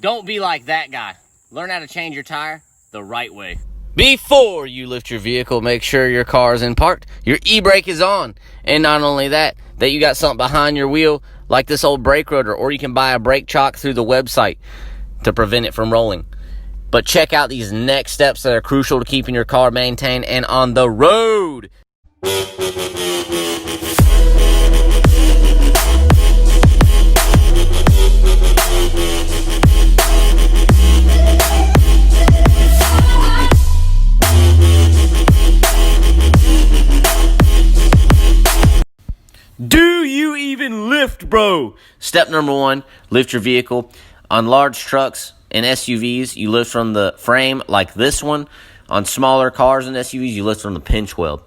Don't be like that guy. Learn how to change your tire the right way. Before you lift your vehicle, make sure your car is in park, your e-brake is on. And not only that you got something behind your wheel like this old brake rotor, or you can buy a brake chalk through the website to prevent it from rolling. But check out these next steps that are crucial to keeping your car maintained and on the road. Do you even lift, bro? Step number 1, lift your vehicle. On large trucks and SUVs, you lift from the frame like this one. On smaller cars and SUVs, you lift from the pinch weld.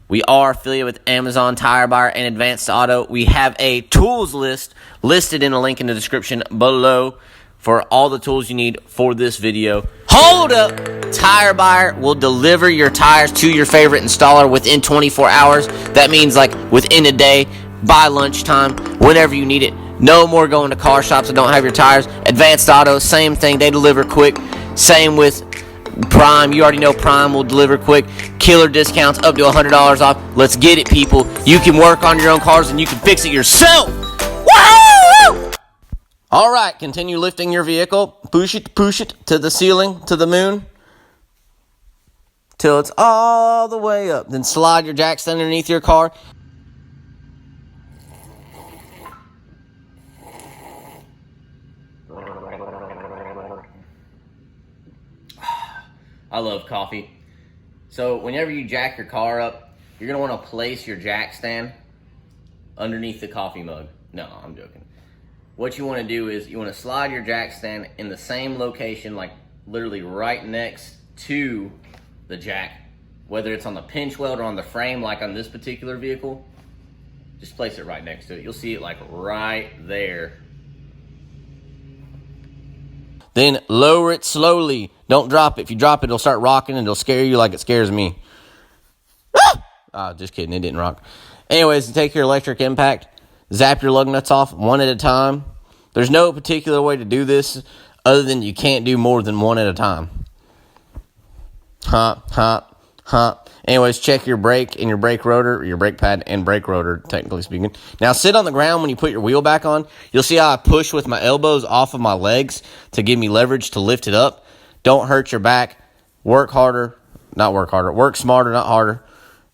We are affiliated with Amazon, Tire Buyer, and Advanced Auto. We have a tools list listed in a link in the description below for all the tools you need for this video. Hold up! Tire Buyer will deliver your tires to your favorite installer within 24 hours. That means like within a day, by lunchtime, whenever you need it. No more going to car shops that don't have your tires. Advanced Auto, same thing. They deliver quick. Same with Prime. You already know Prime will deliver quick. Killer discounts up to $100 off. Let's get it, people. You can work on your own cars and you can fix it yourself. Woo! All right, continue lifting your vehicle. Push it to the ceiling, to the moon, till it's all the way up. Then slide your jacks underneath your car. I love coffee. So whenever you jack your car up, you're going to want to place your jack stand underneath the coffee mug. No, I'm joking. What you want to do is you want to slide your jack stand in the same location, like literally right next to the jack, whether it's on the pinch weld or on the frame like on this particular vehicle. Just place it right next to it. You'll see it like right there. Then lower it slowly. Don't drop it. If you drop it, it'll start rocking and it'll scare you like it scares me. Just kidding. It didn't rock. Anyways, take your electric impact. Zap your lug nuts off one at a time. There's no particular way to do this other than you can't do more than one at a time. Anyways, check your brake and your brake rotor, your brake pad and brake rotor, technically speaking. Now, sit on the ground when you put your wheel back on. You'll see how I push with my elbows off of my legs to give me leverage to lift it up. Don't hurt your back. Work smarter, not harder.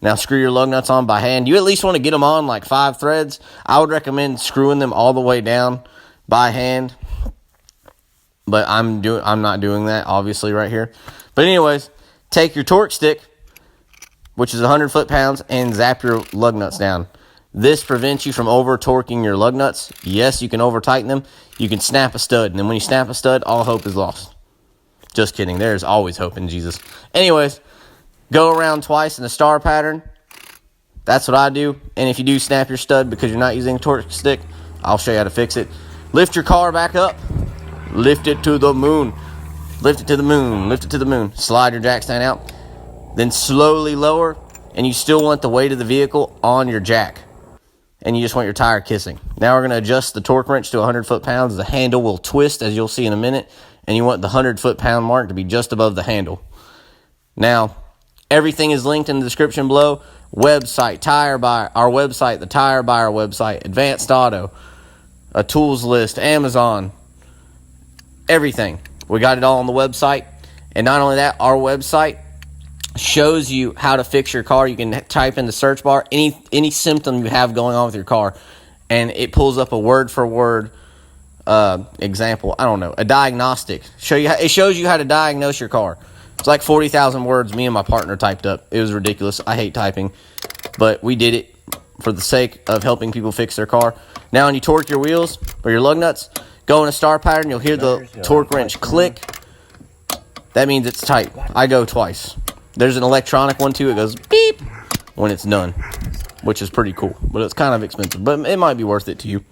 Now, screw your lug nuts on by hand. You at least want to get them on like 5 threads. I would recommend screwing them all the way down by hand. But I'm not doing that, obviously, right here. But anyways, take your torque stick, which is 100 foot-pounds, and zap your lug nuts down. This prevents you from over-torquing your lug nuts. Yes, you can over-tighten them. You can snap a stud, and then when you snap a stud, all hope is lost. Just kidding. There's always hope in Jesus. Anyways, go around twice in a star pattern. That's what I do. And if you do snap your stud because you're not using a torque stick, I'll show you how to fix it. Lift your car back up. Lift it to the moon. Lift it to the moon. Lift it to the moon. Slide your jack stand out. Then slowly lower. And you still want the weight of the vehicle on your jack. And you just want your tire kissing. Now we're going to adjust the torque wrench to 100 foot-pounds. The handle will twist, as you'll see in a minute. And you want the 100 foot-pound mark to be just above the handle. Now, everything is linked in the description below. Website, Tire Buyer, our website, the Tire Buyer website, Advanced Auto, a tools list, Amazon, everything. We got it all on the website. And not only that, our website shows you how to fix your car. You can type in the search bar any symptom you have going on with your car, and it pulls up a word-for-word example. I don't know, a diagnostic. It shows you how to diagnose your car. It's like 40,000 words me and my partner typed up. It was ridiculous. I hate typing, but we did it for the sake of helping people fix their car. Now, when you torque your wheels or your lug nuts, go in a star pattern. You'll hear the torque wrench click. That means it's tight. I go twice. There's an electronic one too. It goes beep when it's done, which is pretty cool, but it's kind of expensive, but it might be worth it to you.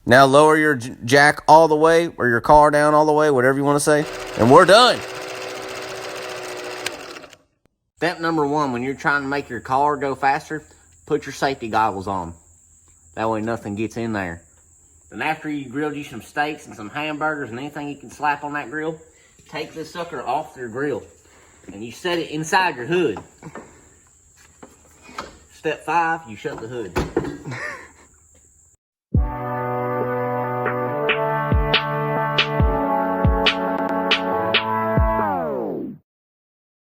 Now lower your jack all the way, or your car down all the way, whatever you want to say, and we're done. Step number 1, when you're trying to make your car go faster, put your safety goggles on. That way nothing gets in there. Then after you grilled you some steaks and some hamburgers and anything you can slap on that grill, take this sucker off your grill and you set it inside your hood. Step 5, you shut the hood.